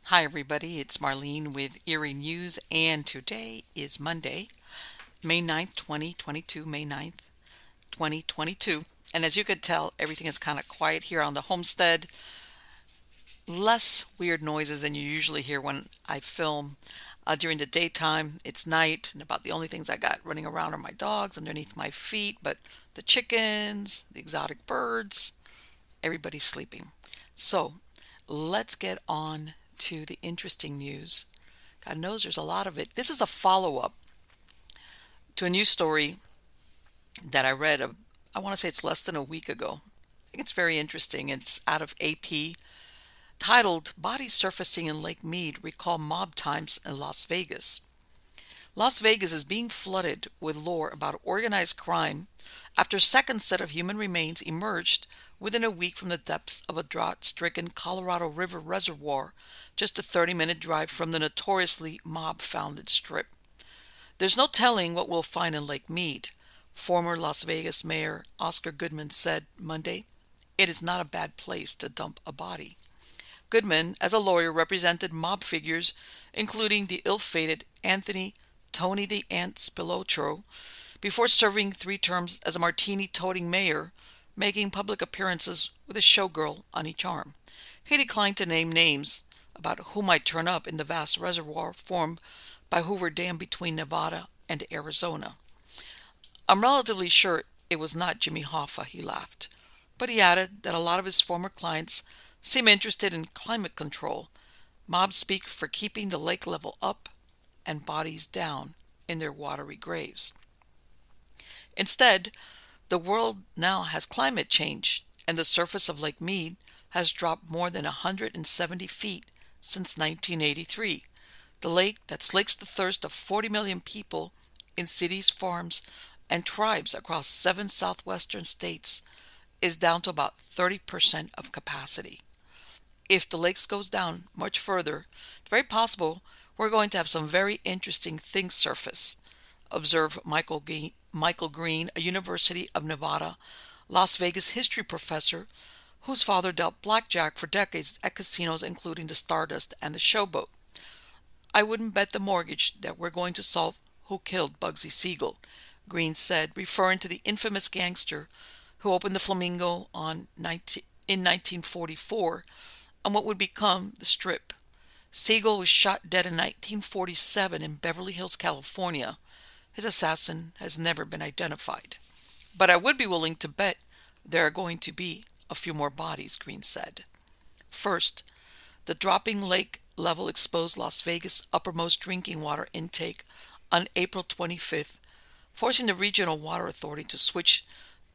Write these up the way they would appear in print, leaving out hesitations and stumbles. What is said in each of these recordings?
Hi everybody, it's Marlene with Eerie News, and today is Monday, May 9th, 2022, May 9th, 2022. And as you could tell, everything is kind of quiet here on the homestead. Less weird noises than you usually hear when I film during the daytime. It's night, and about the only things I got running around are my dogs underneath my feet, but the chickens, the exotic birds, everybody's sleeping. So let's get on to the interesting news. God knows there's a lot of it. This is a follow-up to a news story that I read, I want to say it's less than a week ago. I think it's very interesting. It's out of AP, titled Bodies Surfacing in Lake Mead Recall Mob Times in Las Vegas. Las Vegas is being flooded with lore about organized crime after a second set of human remains emerged within a week from the depths of a drought-stricken Colorado River reservoir, just a 30-minute drive from the notoriously mob-founded strip. There's no telling what we'll find in Lake Mead, former Las Vegas Mayor Oscar Goodman said Monday. It is not a bad place to dump a body. Goodman, as a lawyer, represented mob figures including the ill-fated Anthony Tony the Ant Spilotro before serving 3 terms as a martini-toting mayor, making public appearances with a showgirl on each arm. He declined to name names about who might turn up in the vast reservoir formed by Hoover Dam between Nevada and Arizona. I'm relatively sure it was not Jimmy Hoffa, he laughed. But he added that a lot of his former clients seem interested in climate control. Mobs speak for keeping the lake level up and bodies down in their watery graves. Instead, the world now has climate change, and the surface of Lake Mead has dropped more than 170 feet since 1983. The lake that slakes the thirst of 40 million people in cities, farms, and tribes across 7 southwestern states is down to about 30% of capacity. If the lake goes down much further, it's very possible we're going to have some very interesting things surface, observed Michael Green, a University of Nevada, Las Vegas history professor whose father dealt blackjack for decades at casinos including the Stardust and the Showboat. I wouldn't bet the mortgage that we're going to solve who killed Bugsy Siegel, Green said, referring to the infamous gangster who opened the Flamingo in 1944 on what would become the Strip. Siegel was shot dead in 1947 in Beverly Hills, California. His assassin has never been identified. But I would be willing to bet there are going to be a few more bodies, Green said. First, the dropping lake level exposed Las Vegas' uppermost drinking water intake on April 25th, forcing the Regional Water Authority to switch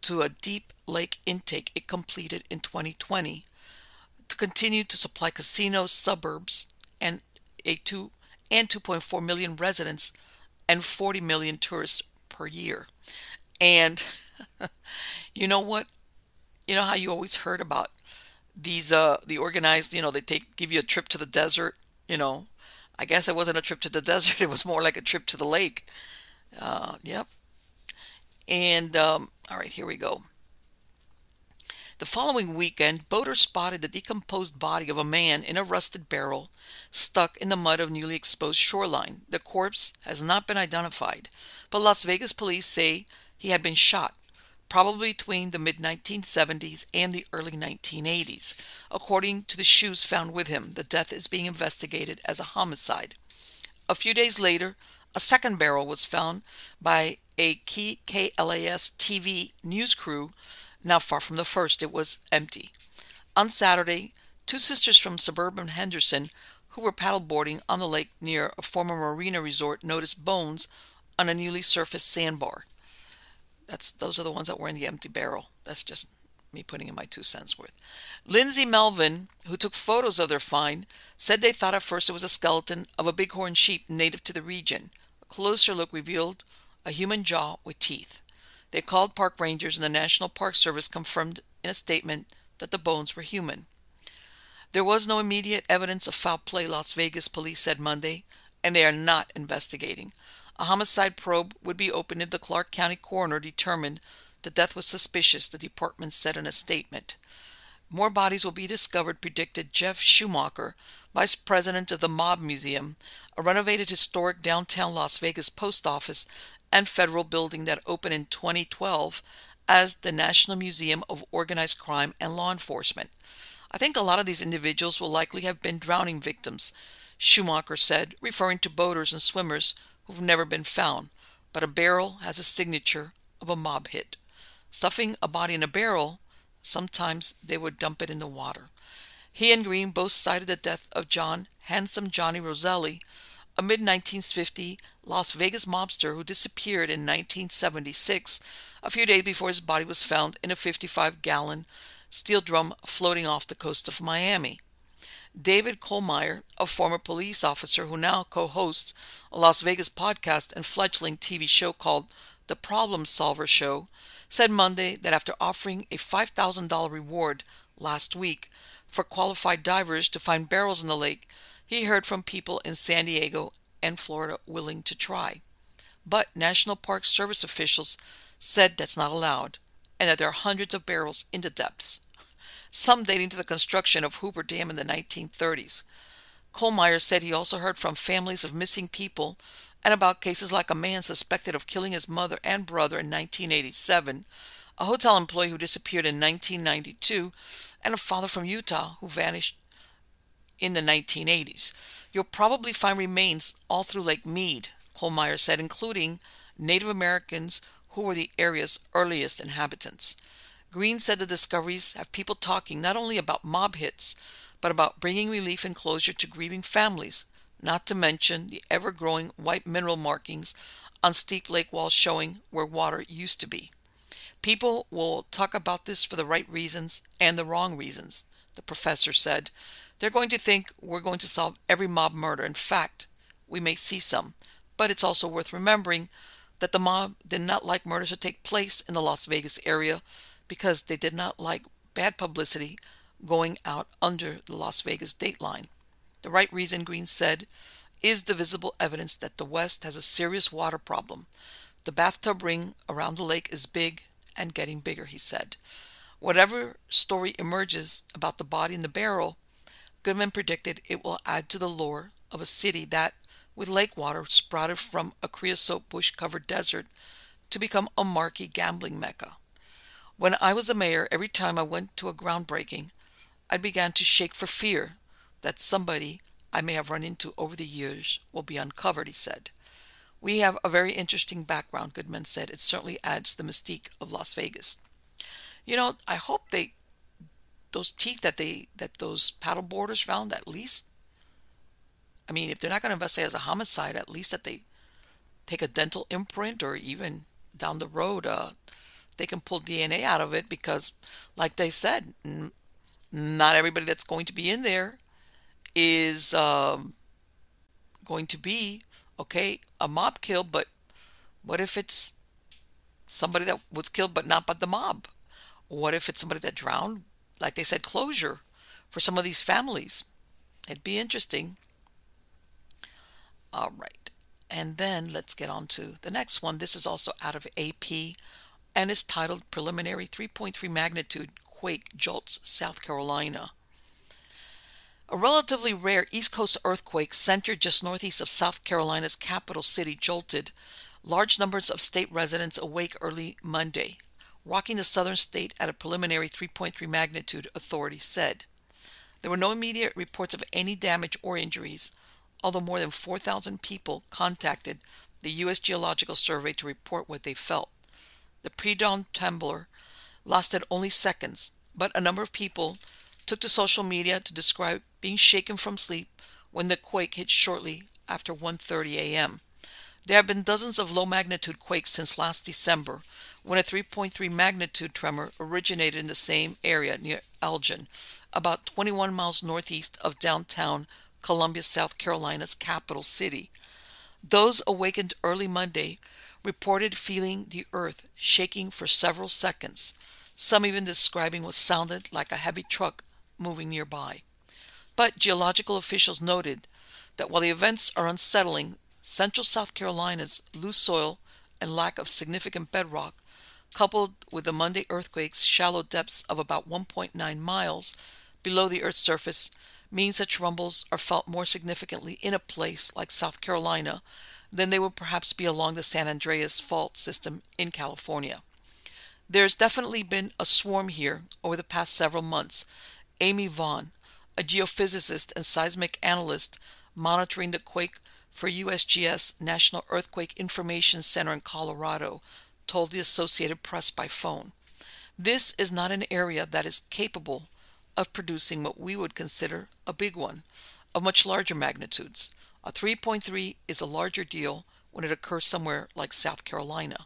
to a deep lake intake it completed in 2020 to continue to supply casinos, suburbs, and 2.4 million residents and 40 million tourists per year. And you know what? You know how you always heard about these the organized, they give you a trip to the desert, I guess it wasn't a trip to the desert, it was more like a trip to the lake. Yep. And all right, here we go. The following weekend, boaters spotted the decomposed body of a man in a rusted barrel stuck in the mud of newly exposed shoreline. The corpse has not been identified, but Las Vegas police say he had been shot, probably between the mid-1970s and the early 1980s. According to the shoes found with him, the death is being investigated as a homicide. A few days later, a second barrel was found by a KLAS TV news crew. Not far from the first, it was empty. On Saturday, 2 sisters from suburban Henderson who were paddleboarding on the lake near a former marina resort noticed bones on a newly surfaced sandbar. Those are the ones that were in the empty barrel. That's just me putting in my 2 cents worth. Lindsay Melvin, who took photos of their find, said they thought at first it was a skeleton of a bighorn sheep native to the region. A closer look revealed a human jaw with teeth. They called park rangers, and the National Park Service confirmed in a statement that the bones were human. There was no immediate evidence of foul play, Las Vegas police said Monday, and they are not investigating. A homicide probe would be opened if the Clark County coroner determined the death was suspicious, the department said in a statement. More bodies will be discovered, predicted Jeff Schumacher, vice president of the Mob Museum, a renovated historic downtown Las Vegas post office and federal building that opened in 2012 as the National Museum of Organized Crime and Law Enforcement. I think a lot of these individuals will likely have been drowning victims, Schumacher said, referring to boaters and swimmers who've never been found. But a barrel has a signature of a mob hit. Stuffing a body in a barrel, sometimes they would dump it in the water. He and Green both cited the death of John Handsome Johnny Roselli, a mid-1950 Las Vegas mobster who disappeared in 1976, a few days before his body was found in a 55-gallon steel drum floating off the coast of Miami. David Kohlmeyer, a former police officer who now co-hosts a Las Vegas podcast and fledgling TV show called The Problem Solver Show, said Monday that after offering a $5,000 reward last week for qualified divers to find barrels in the lake, he heard from people in San Diego and Florida willing to try. But National Park Service officials said that's not allowed, and that there are hundreds of barrels in the depths, some dating to the construction of Hoover Dam in the 1930s. Kohlmeyer said he also heard from families of missing people and about cases like a man suspected of killing his mother and brother in 1987, a hotel employee who disappeared in 1992, and a father from Utah who vanished in the 1980s. You'll probably find remains all through Lake Mead, Kohlmeyer said, including Native Americans who were the area's earliest inhabitants. Green said the discoveries have people talking not only about mob hits, but about bringing relief and closure to grieving families, not to mention the ever-growing white mineral markings on steep lake walls showing where water used to be. People will talk about this for the right reasons and the wrong reasons, the professor said. They're going to think we're going to solve every mob murder. In fact, we may see some, but it's also worth remembering that the mob did not like murders to take place in the Las Vegas area because they did not like bad publicity going out under the Las Vegas dateline. The right reason, Green said, is the visible evidence that the West has a serious water problem. The bathtub ring around the lake is big and getting bigger, he said. Whatever story emerges about the body in the barrel, Goodman predicted it will add to the lore of a city that, with lake water, sprouted from a creosote bush-covered desert to become a marquee gambling mecca. When I was the mayor, every time I went to a groundbreaking, I began to shake for fear that somebody I may have run into over the years will be uncovered, he said. We have a very interesting background, Goodman said. It certainly adds to the mystique of Las Vegas. You know, I hope those teeth that those paddle boarders found, at least, I mean, if they're not going to investigate as a homicide, at least that they take a dental imprint, or even down the road, they can pull DNA out of it, because, like they said, not everybody that's going to be in there is going to be, okay, a mob kill, but what if it's somebody that was killed but not by the mob? What if it's somebody that drowned? Like they said, closure for some of these families. It'd be interesting. All right. And then let's get on to the next one. This is also out of AP and is titled Preliminary 3.3 Magnitude Quake Jolts South Carolina. A relatively rare East Coast earthquake centered just northeast of South Carolina's capital city jolted large numbers of state residents awake early Monday, rocking the southern state at a preliminary 3.3 magnitude, authorities said. There were no immediate reports of any damage or injuries, although more than 4,000 people contacted the U.S. Geological Survey to report what they felt. The pre-dawn trembler lasted only seconds, but a number of people took to social media to describe being shaken from sleep when the quake hit shortly after 1:30 a.m. There have been dozens of low-magnitude quakes since last December, when a 3.3 magnitude tremor originated in the same area near Elgin, about 21 miles northeast of downtown Columbia, South Carolina's capital city. Those awakened early Monday reported feeling the earth shaking for several seconds, some even describing what sounded like a heavy truck moving nearby. But geological officials noted that while the events are unsettling, central South Carolina's loose soil and lack of significant bedrock coupled with the Monday earthquake's shallow depths of about 1.9 miles below the Earth's surface, means such rumbles are felt more significantly in a place like South Carolina than they would perhaps be along the San Andreas Fault system in California. There's definitely been a swarm here over the past several months. Amy Vaughn, a geophysicist and seismic analyst monitoring the quake for USGS National Earthquake Information Center in Colorado, told the Associated Press by phone. This is not an area that is capable of producing what we would consider a big one, of much larger magnitudes. A 3.3 is a larger deal when it occurs somewhere like South Carolina.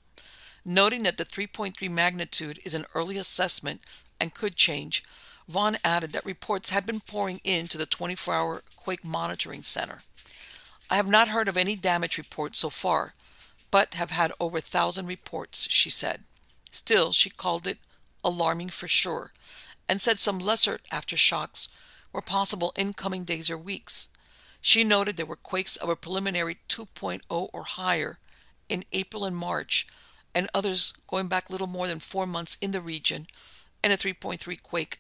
Noting that the 3.3 magnitude is an early assessment and could change, Vaughn added that reports had been pouring into the 24-hour Quake Monitoring Center. I have not heard of any damage reports so far, but have had over 1,000 reports, she said. Still, she called it alarming for sure, and said some lesser aftershocks were possible in coming days or weeks. She noted there were quakes of a preliminary 2.0 or higher in April and March, and others going back little more than 4 months in the region, and a 3.3 quake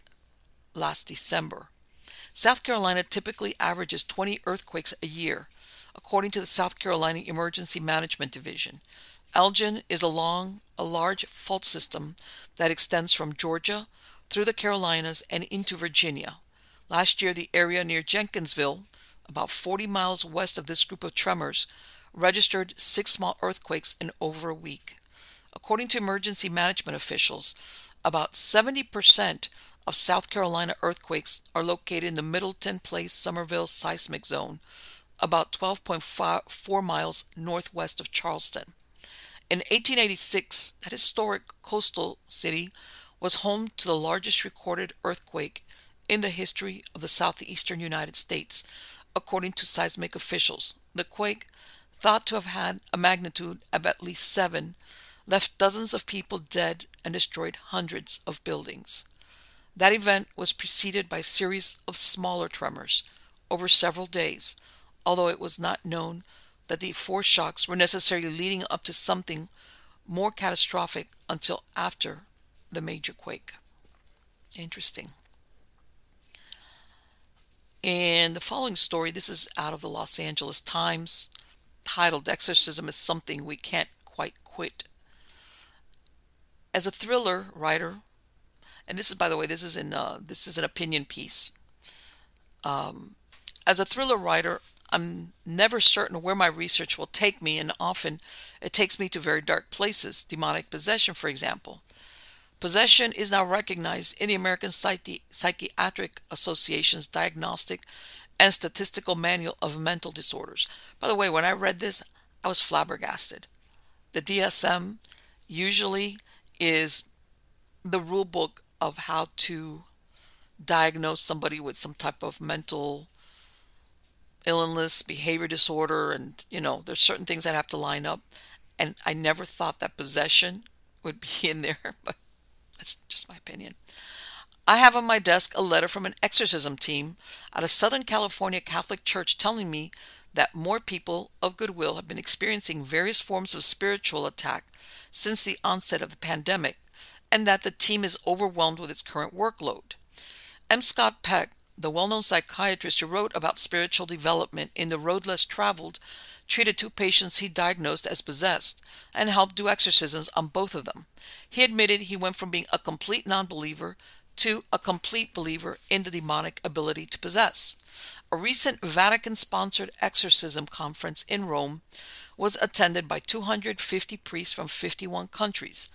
last December. South Carolina typically averages 20 earthquakes a year, according to the South Carolina Emergency Management Division. Elgin is a large fault system that extends from Georgia through the Carolinas and into Virginia. Last year, the area near Jenkinsville, about 40 miles west of this group of tremors, registered 6 small earthquakes in over a week. According to emergency management officials, about 70% of South Carolina earthquakes are located in the Middleton Place Somerville seismic zone, about 12.4 miles northwest of Charleston. In 1886, that historic coastal city was home to the largest recorded earthquake in the history of the southeastern United States, according to seismic officials. The quake, thought to have had a magnitude of at least 7, left dozens of people dead and destroyed hundreds of buildings. That event was preceded by a series of smaller tremors over several days, although it was not known that the foreshocks were necessarily leading up to something more catastrophic until after the major quake. Interesting. And the following story, this is out of the Los Angeles Times, titled "Exorcism is Something We Can't Quite Quit." As a thriller writer, and this is, by the way, this is an opinion piece. As a thriller writer, I'm never certain where my research will take me, and often it takes me to very dark places. Demonic possession, for example. Possession is now recognized in the American Psychiatric Association's Diagnostic and Statistical Manual of Mental Disorders. By the way, when I read this, I was flabbergasted. The DSM usually is the rule book of how to diagnose somebody with some type of mental illness, behavior disorder, and there's certain things that have to line up, and I never thought that possession would be in there, but that's just my opinion. I have on my desk a letter from an exorcism team at a Southern California Catholic church telling me that more people of goodwill have been experiencing various forms of spiritual attack since the onset of the pandemic, and that the team is overwhelmed with its current workload. M. Scott Peck, the well-known psychiatrist who wrote about spiritual development in The Road Less Traveled, treated 2 patients he diagnosed as possessed and helped do exorcisms on both of them. He admitted he went from being a complete non-believer to a complete believer in the demonic ability to possess. A recent Vatican-sponsored exorcism conference in Rome was attended by 250 priests from 51 countries.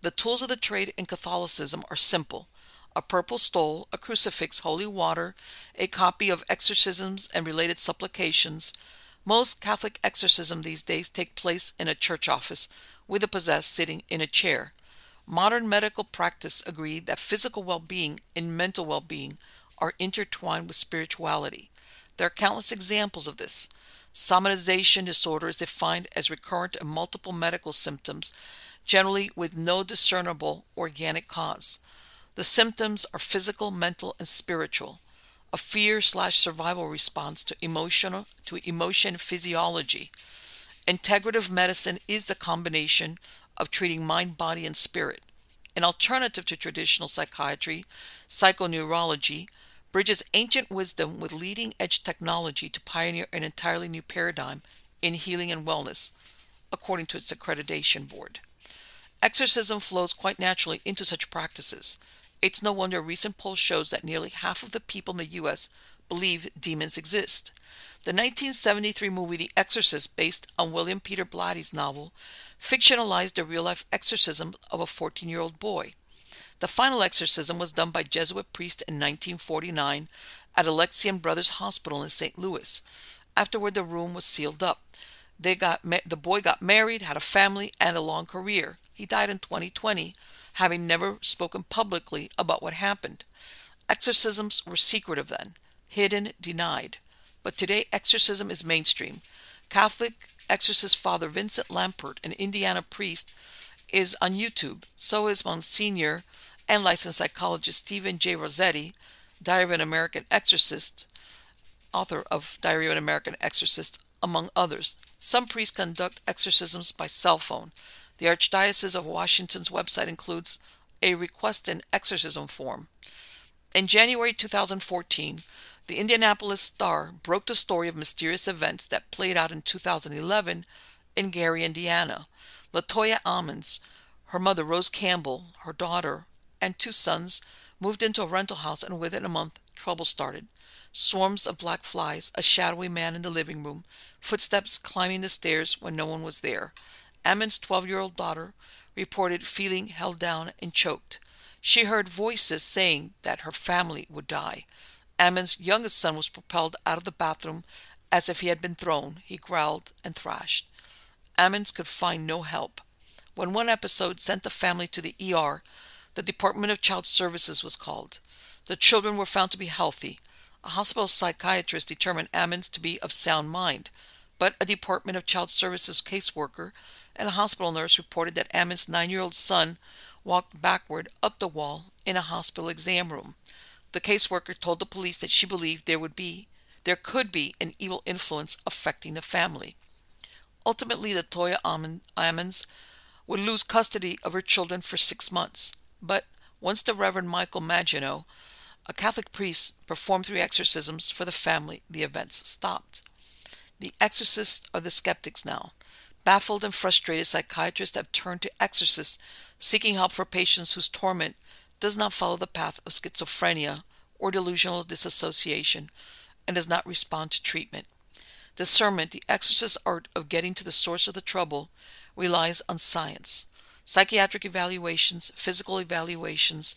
The tools of the trade in Catholicism are simple: a purple stole, a crucifix, holy water, a copy of exorcisms and related supplications. Most Catholic exorcisms these days take place in a church office with the possessed sitting in a chair. Modern medical practice agreed that physical well-being and mental well-being are intertwined with spirituality. There are countless examples of this. Somatization disorder is defined as recurrent and multiple medical symptoms, generally with no discernible organic cause. The symptoms are physical, mental, and spiritual. A fear/survival response to emotion physiology. Integrative medicine is the combination of treating mind, body, and spirit. An alternative to traditional psychiatry, psychoneurology bridges ancient wisdom with leading-edge technology to pioneer an entirely new paradigm in healing and wellness, according to its accreditation board. Exorcism flows quite naturally into such practices. It's no wonder a recent poll shows that nearly half of the people in the U.S. believe demons exist. The 1973 movie The Exorcist, based on William Peter Blatty's novel, fictionalized the real-life exorcism of a 14-year-old boy. The final exorcism was done by Jesuit priest in 1949 at Alexian Brothers Hospital in St. Louis. Afterward, the room was sealed up. The boy got married, had a family, and a long career. He died in 2020, having never spoken publicly about what happened. Exorcisms were secretive then, hidden, denied. But today, exorcism is mainstream. Catholic exorcist Father Vincent Lampert, an Indiana priest, is on YouTube. So is Monsignor and licensed psychologist Stephen J. Rossetti, Diary of an American Exorcist, author of Diary of an American Exorcist, among others. Some priests conduct exorcisms by cell phone. The Archdiocese of Washington's website includes a request an exorcism form. In January 2014, the Indianapolis Star broke the story of mysterious events that played out in 2011 in Gary, Indiana. LaToya Ammons, her mother Rose Campbell, her daughter, and 2 sons moved into a rental house, and within a month, trouble started. Swarms of black flies, a shadowy man in the living room, footsteps climbing the stairs when no one was there. Ammons' 12-year-old daughter reported feeling held down and choked. She heard voices saying that her family would die. Ammons' youngest son was propelled out of the bathroom as if he had been thrown. He growled and thrashed. Ammons could find no help. When one episode sent the family to the ER, the Department of Child Services was called. The children were found to be healthy. A hospital psychiatrist determined Ammons to be of sound mind, but a Department of Child Services caseworker and a hospital nurse reported that Ammons' 9-year-old son walked backward up the wall in a hospital exam room. The caseworker told the police that she believed there could be an evil influence affecting the family. Ultimately, LaToya Ammons would lose custody of her children for 6 months. But once the Reverend Michael Maginot, a Catholic priest, performed 3 exorcisms for the family, the events stopped. The exorcists are the skeptics now. Baffled and frustrated psychiatrists have turned to exorcists seeking help for patients whose torment does not follow the path of schizophrenia or delusional disassociation and does not respond to treatment. Discernment, the exorcist's art of getting to the source of the trouble, relies on science. Psychiatric evaluations, physical evaluations,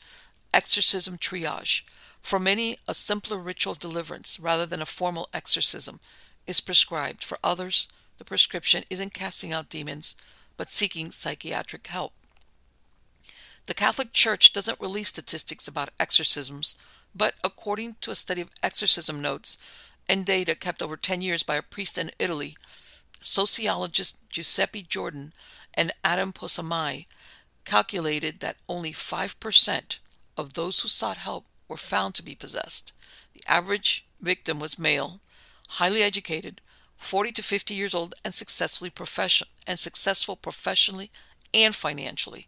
exorcism triage. For many, a simpler ritual deliverance rather than a formal exorcism is prescribed. For others, the prescription isn't casting out demons, but seeking psychiatric help. The Catholic Church doesn't release statistics about exorcisms, but according to a study of exorcism notes and data kept over 10 years by a priest in Italy, sociologists Giuseppe Jordan and Adam Posamai calculated that only 5% of those who sought help were found to be possessed. The average victim was male, highly educated, 40 to 50 years old, and successful professionally and financially.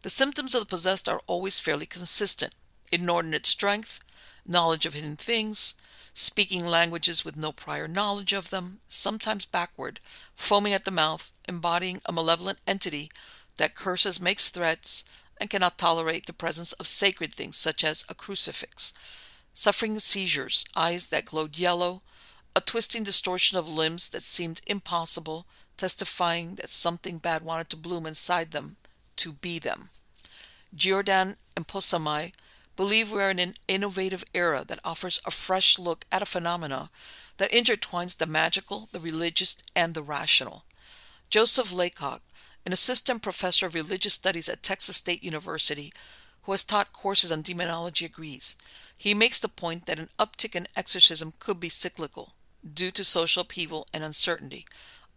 The symptoms of the possessed are always fairly consistent: inordinate strength, knowledge of hidden things, speaking languages with no prior knowledge of them, sometimes backward, foaming at the mouth, embodying a malevolent entity that curses, makes threats, and cannot tolerate the presence of sacred things such as a crucifix, suffering seizures, eyes that glowed yellow, a twisting distortion of limbs that seemed impossible, testifying that something bad wanted to bloom inside them, to be them. Giordano and Posamai believe we are in an innovative era that offers a fresh look at a phenomena that intertwines the magical, the religious, and the rational. Joseph Laycock, an assistant professor of religious studies at Texas State University, who has taught courses on demonology, agrees. He makes the point that an uptick in exorcism could be cyclical, due to social upheaval and uncertainty.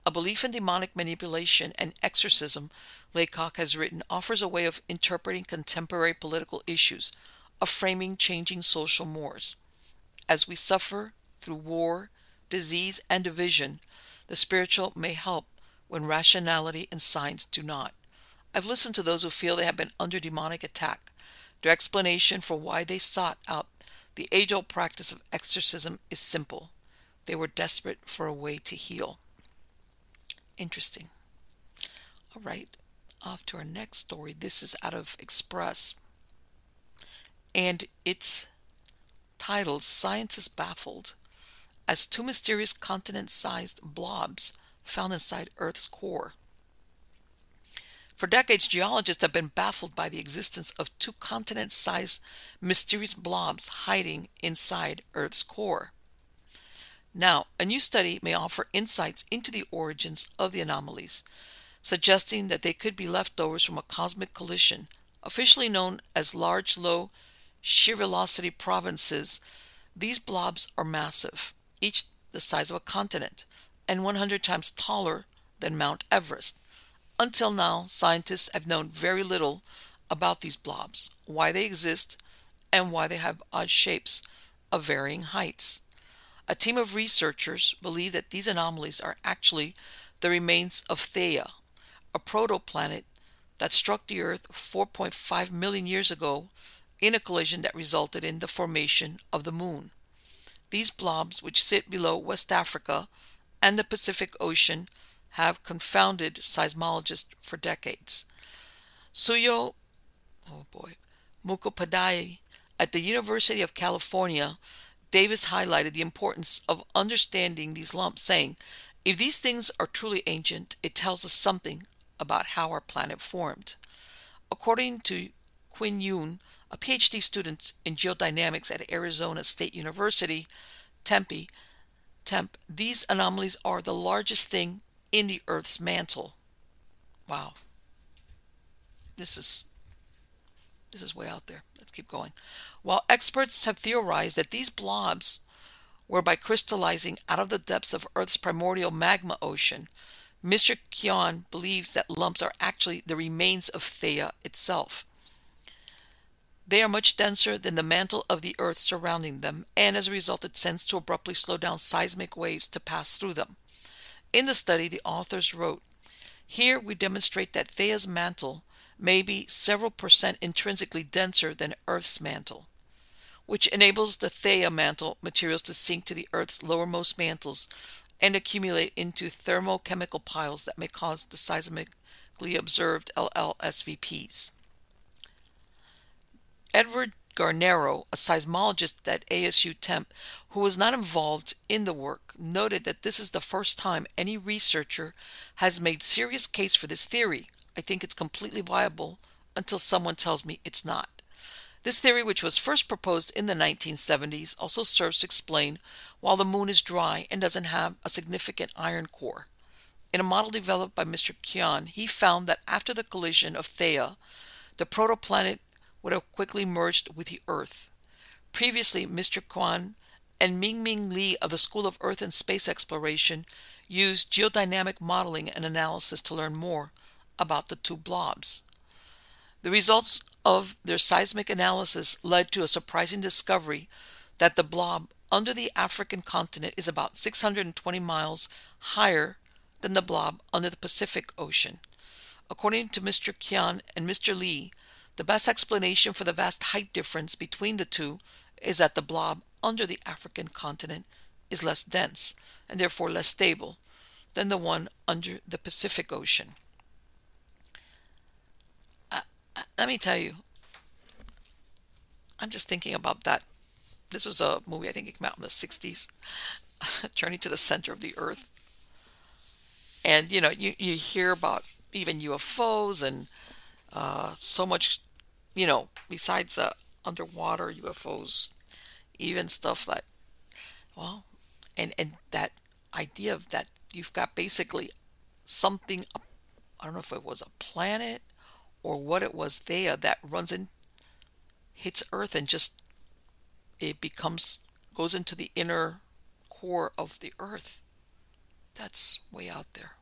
A belief in demonic manipulation and exorcism, Laycock has written, offers a way of interpreting contemporary political issues, of framing changing social mores. As we suffer through war, disease, and division, the spiritual may help when rationality and science do not. I've listened to those who feel they have been under demonic attack. Their explanation for why they sought out the age-old practice of exorcism is simple. They were desperate for a way to heal. Interesting. All right, off to our next story. This is out of Express, and it's titled "Science is Baffled as Two Mysterious Continent-Sized Blobs Found Inside Earth's Core." For decades, geologists have been baffled by the existence of two continent-sized mysterious blobs hiding inside Earth's core. Now, a new study may offer insights into the origins of the anomalies, suggesting that they could be leftovers from a cosmic collision. Officially known as large low shear velocity provinces, these blobs are massive, each the size of a continent, and 100 times taller than Mount Everest. Until now, scientists have known very little about these blobs, why they exist, and why they have odd shapes of varying heights. A team of researchers believe that these anomalies are actually the remains of Theia, a protoplanet that struck the Earth 4.5 million years ago in a collision that resulted in the formation of the Moon. These blobs, which sit below West Africa and the Pacific Ocean, have confounded seismologists for decades. Suyo Mukhopadhyay at the University of California, Davis highlighted the importance of understanding these lumps, saying, "If these things are truly ancient, it tells us something about how our planet formed." According to Quinn Yoon, a PhD student in geodynamics at Arizona State University, Tempe, these anomalies are the largest thing in the Earth's mantle. Wow. This is way out there. Let's keep going. While experts have theorized that these blobs were by crystallizing out of the depths of Earth's primordial magma ocean, Mr. Kyon believes that lumps are actually the remains of Theia itself. They are much denser than the mantle of the Earth surrounding them, and as a result it tends to abruptly slow down seismic waves to pass through them. In the study, the authors wrote, "Here we demonstrate that Theia's mantle may be several percent intrinsically denser than Earth's mantle, which enables the Theia mantle materials to sink to the Earth's lowermost mantles and accumulate into thermochemical piles that may cause the seismically observed LLSVPs." Edward Garnero, a seismologist at ASU Temp, who was not involved in the work, noted that this is the first time any researcher has made serious case for this theory. "I think it's completely viable until someone tells me it's not." This theory, which was first proposed in the 1970s, also serves to explain why the Moon is dry and doesn't have a significant iron core. In a model developed by Mr. Kyon, he found that after the collision of Theia, the protoplanet would have quickly merged with the Earth. Previously, Mr. Kwan and Ming Li of the School of Earth and Space Exploration used geodynamic modeling and analysis to learn more about the two blobs. The results of their seismic analysis led to a surprising discovery that the blob under the African continent is about 620 miles higher than the blob under the Pacific Ocean. According to Mr. Kyan and Mr. Li, the best explanation for the vast height difference between the two is that the blob under the African continent is less dense and therefore less stable than the one under the Pacific Ocean. Let me tell you, I'm just thinking about that. This was a movie, I think it came out in the 60s, Journey to the Center of the Earth. And, you hear about even UFOs and so much, besides underwater UFOs, even stuff that, and that idea of that you've got basically something, I don't know if it was a planet or what it was there that hits Earth and just, goes into the inner core of the Earth. That's way out there.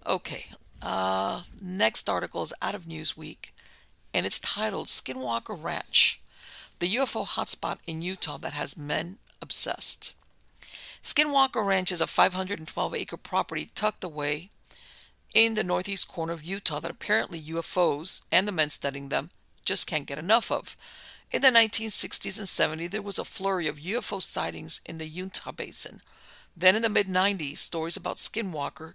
Okay, next article is out of Newsweek, and it's titled "Skinwalker Ranch, the UFO hotspot in Utah that has men obsessed." Skinwalker Ranch is a 512-acre property tucked away in the northeast corner of Utah that apparently UFOs and the men studying them just can't get enough of. In the 1960s and 70s, there was a flurry of UFO sightings in the Utah Basin. Then in the mid-90s, stories about Skinwalker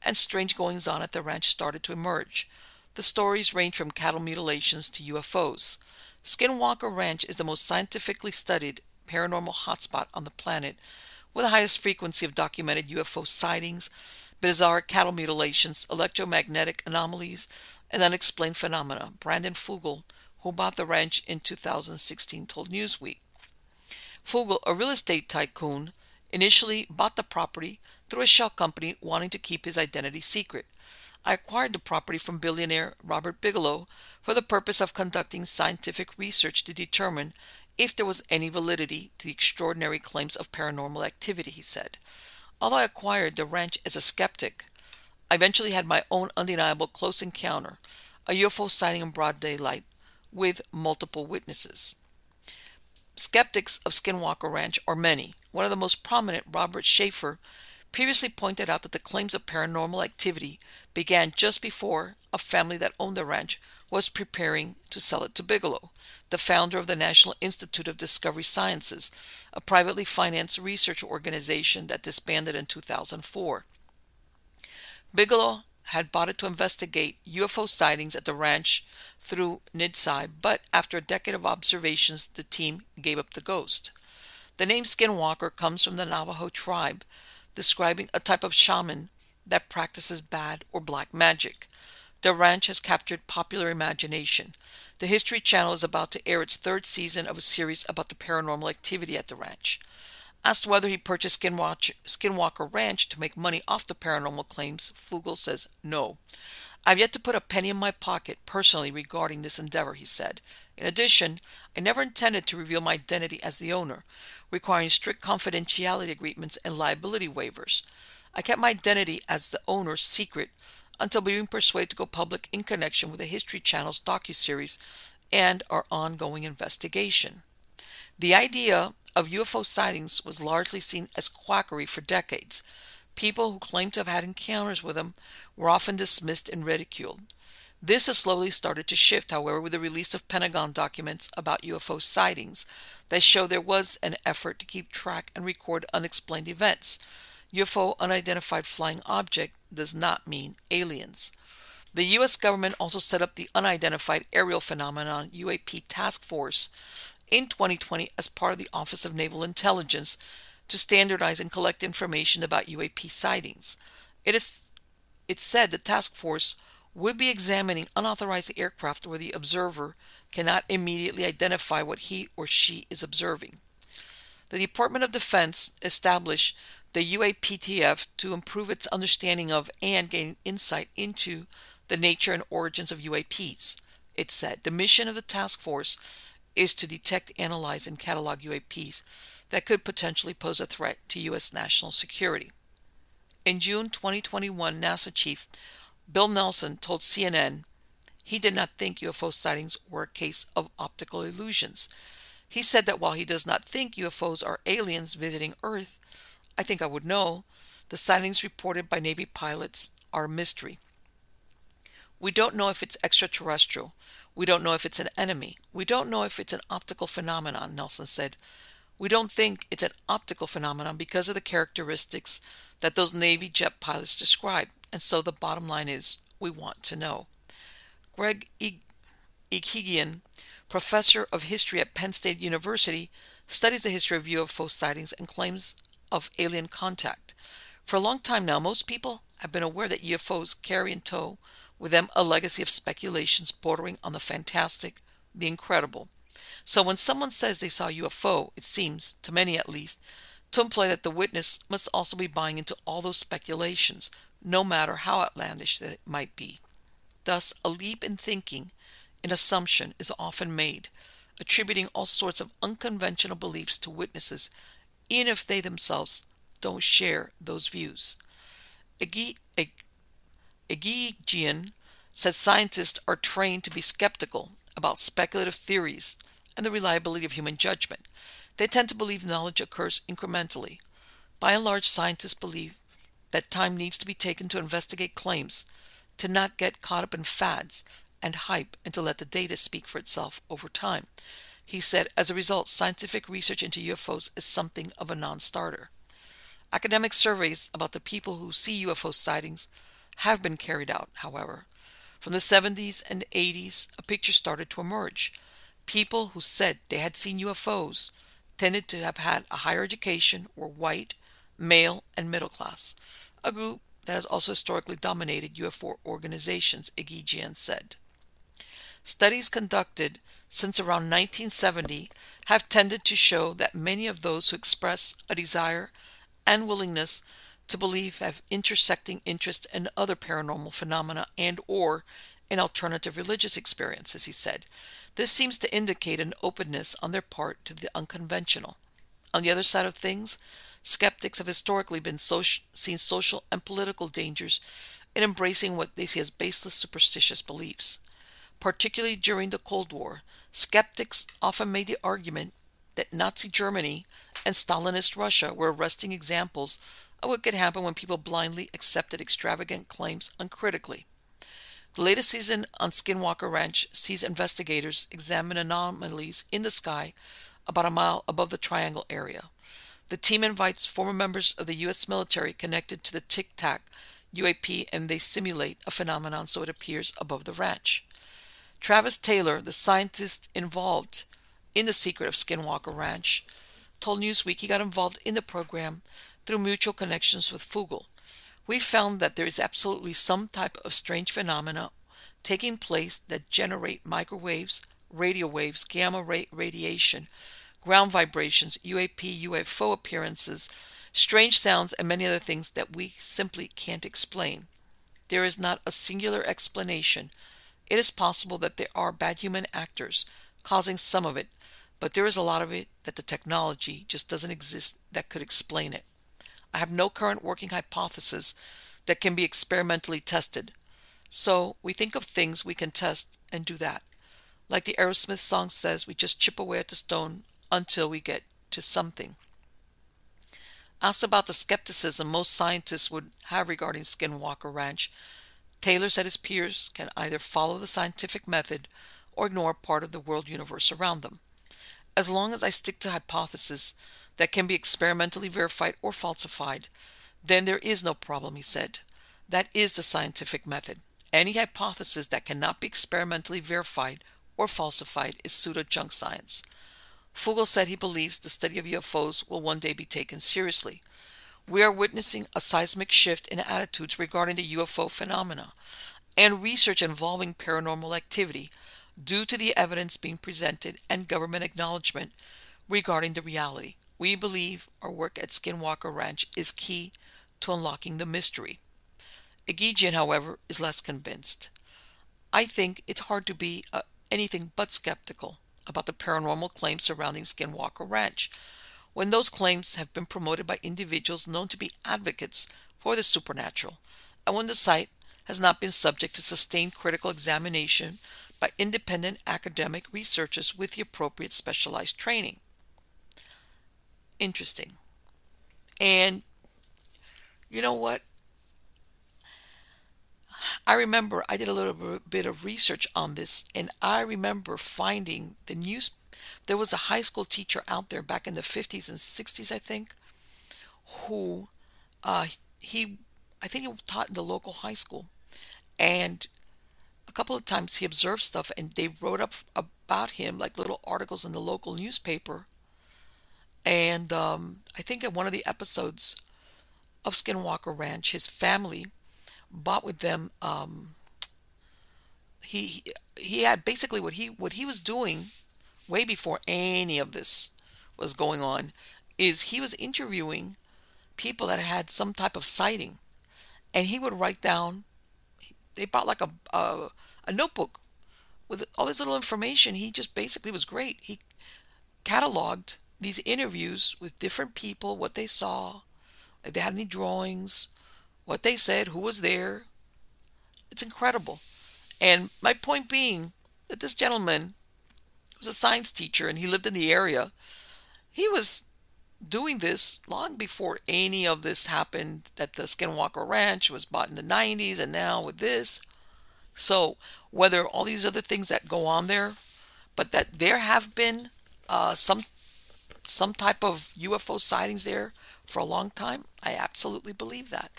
and strange goings-on at the ranch started to emerge. The stories range from cattle mutilations to UFOs. Skinwalker Ranch is the most scientifically studied paranormal hotspot on the planet, with the highest frequency of documented UFO sightings, bizarre cattle mutilations, electromagnetic anomalies, and unexplained phenomena. Brandon Fugel, who bought the ranch in 2016, told Newsweek. Fugel, a real estate tycoon, initially bought the property through a shell company wanting to keep his identity secret. I acquired the property from billionaire Robert Bigelow for the purpose of conducting scientific research to determine if there was any validity to the extraordinary claims of paranormal activity, he said. Although I acquired the ranch as a skeptic, I eventually had my own undeniable close encounter, a UFO sighting in broad daylight with multiple witnesses. Skeptics of Skinwalker Ranch are many. One of the most prominent, Robert Schaefer, previously pointed out that the claims of paranormal activity began just before a family that owned the ranch was preparing to sell it to Bigelow, the founder of the National Institute of Discovery Sciences, a privately financed research organization that disbanded in 2004. Bigelow had bought it to investigate UFO sightings at the ranch through NIDSI, but after a decade of observations, the team gave up the ghost. The name Skinwalker comes from the Navajo tribe, describing a type of shaman that practices bad or black magic. The ranch has captured popular imagination. The History Channel is about to air its third season of a series about the paranormal activity at the ranch. Asked whether he purchased Skinwalker Ranch to make money off the paranormal claims, Fugel says no. I've yet to put a penny in my pocket personally regarding this endeavor, he said. In addition, I never intended to reveal my identity as the owner, requiring strict confidentiality agreements and liability waivers. I kept my identity as the owner secret until being persuaded to go public in connection with the History Channel's docuseries and our ongoing investigation. The idea of UFO sightings was largely seen as quackery for decades. People who claimed to have had encounters with them were often dismissed and ridiculed. This has slowly started to shift, however, with the release of Pentagon documents about UFO sightings that show there was an effort to keep track and record unexplained events. UFO, unidentified flying object, does not mean aliens. The U.S. government also set up the Unidentified Aerial Phenomenon UAP Task Force in 2020 as part of the Office of Naval Intelligence to standardize and collect information about UAP sightings. It said the task force would be examining unauthorized aircraft where the observer cannot immediately identify what he or she is observing. The Department of Defense established the UAPTF to improve its understanding of and gain insight into the nature and origins of UAPs. It said the mission of the task force is to detect, analyze, and catalog UAPs that could potentially pose a threat to U.S. national security. In June 2021, NASA Chief Bill Nelson told CNN he did not think UFO sightings were a case of optical illusions. He said that while he does not think UFOs are aliens visiting Earth, I think I would know, the sightings reported by Navy pilots are a mystery. We don't know if it's extraterrestrial. We don't know if it's an enemy. We don't know if it's an optical phenomenon, Nelson said. We don't think it's an optical phenomenon because of the characteristics that those Navy jet pilots describe. And so the bottom line is, we want to know. Greg Ighigian, professor of history at Penn State University, studies the history of UFO sightings and claims of alien contact. For a long time now, most people have been aware that UFOs carry in tow with them a legacy of speculations bordering on the fantastic, the incredible. So when someone says they saw a UFO, it seems, to many at least, to imply that the witness must also be buying into all those speculations, no matter how outlandish they might be. Thus, a leap in thinking, an assumption, is often made, attributing all sorts of unconventional beliefs to witnesses, even if they themselves don't share those views. Ighigian says scientists are trained to be skeptical about speculative theories and the reliability of human judgment. They tend to believe knowledge occurs incrementally. By and large, scientists believe that time needs to be taken to investigate claims, to not get caught up in fads and hype and to let the data speak for itself over time. He said, as a result, scientific research into UFOs is something of a non-starter. Academic surveys about the people who see UFO sightings have been carried out, however. From the 70s and 80s, a picture started to emerge. People who said they had seen UFOs tended to have had a higher education, were white, male, and middle class, a group that has also historically dominated UFO organizations, Egigian said. Studies conducted since around 1970 have tended to show that many of those who express a desire and willingness to believe have intersecting interests in other paranormal phenomena and or in alternative religious experiences, he said. This seems to indicate an openness on their part to the unconventional. On the other side of things, skeptics have historically been seen social and political dangers in embracing what they see as baseless superstitious beliefs. Particularly during the Cold War, skeptics often made the argument that Nazi Germany and Stalinist Russia were arresting examples of what could happen when people blindly accepted extravagant claims uncritically. The latest season on Skinwalker Ranch sees investigators examine anomalies in the sky about a mile above the Triangle area. The team invites former members of the U.S. military connected to the Tic Tac UAP, and they simulate a phenomenon so it appears above the ranch. Travis Taylor, the scientist involved in the secret of Skinwalker Ranch, told Newsweek he got involved in the program through mutual connections with Fugel. We found that there is absolutely some type of strange phenomena taking place that generate microwaves, radio waves, gamma ray radiation, ground vibrations, UAP, UFO appearances, strange sounds, and many other things that we simply can't explain. There is not a singular explanation. It is possible that there are bad human actors causing some of it, but there is a lot of it that the technology just doesn't exist that could explain it. I have no current working hypothesis that can be experimentally tested. So we think of things we can test and do that. Like the Aerosmith song says, we just chip away at the stone until we get to something. Asked about the skepticism most scientists would have regarding Skinwalker Ranch, Taylor said his peers can either follow the scientific method or ignore part of the world universe around them. As long as I stick to hypotheses that can be experimentally verified or falsified, then there is no problem, he said. That is the scientific method. Any hypothesis that cannot be experimentally verified or falsified is pseudo-junk science. Fugel said he believes the study of UFOs will one day be taken seriously. We are witnessing a seismic shift in attitudes regarding the UFO phenomena and research involving paranormal activity due to the evidence being presented and government acknowledgement regarding the reality. We believe our work at Skinwalker Ranch is key to unlocking the mystery. Egigian, however, is less convinced. I think it's hard to be anything but skeptical about the paranormal claims surrounding Skinwalker Ranch, when those claims have been promoted by individuals known to be advocates for the supernatural, and when the site has not been subject to sustained critical examination by independent academic researchers with the appropriate specialized training. Interesting. And you know what? I remember I did a little bit of research on this, and I remember finding the news. There was a high school teacher out there back in the 50s and 60s, I think, who I think he taught in the local high school, and a couple of times he observed stuff, and they wrote up about him like little articles in the local newspaper. And I think in one of the episodes of Skinwalker Ranch, his family bought with them. He had basically what he was doing way before any of this was going on, is he was interviewing people that had some type of sighting, and he would write down. They bought like a notebook with all this little information. He just basically was great. He cataloged these interviews with different people, what they saw, if they had any drawings, what they said, who was there. It's incredible. And my point being that this gentleman was a science teacher and he lived in the area. He was doing this long before any of this happened, that the Skinwalker Ranch was bought in the 90s and now with this. So whether all these other things that go on there, but that there have been some type of UFO sightings there for a long time, I absolutely believe that.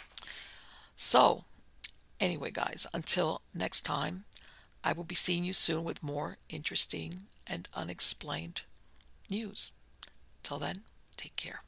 So anyway, guys, until next time, I will be seeing you soon with more interesting and unexplained news. Till then, take care.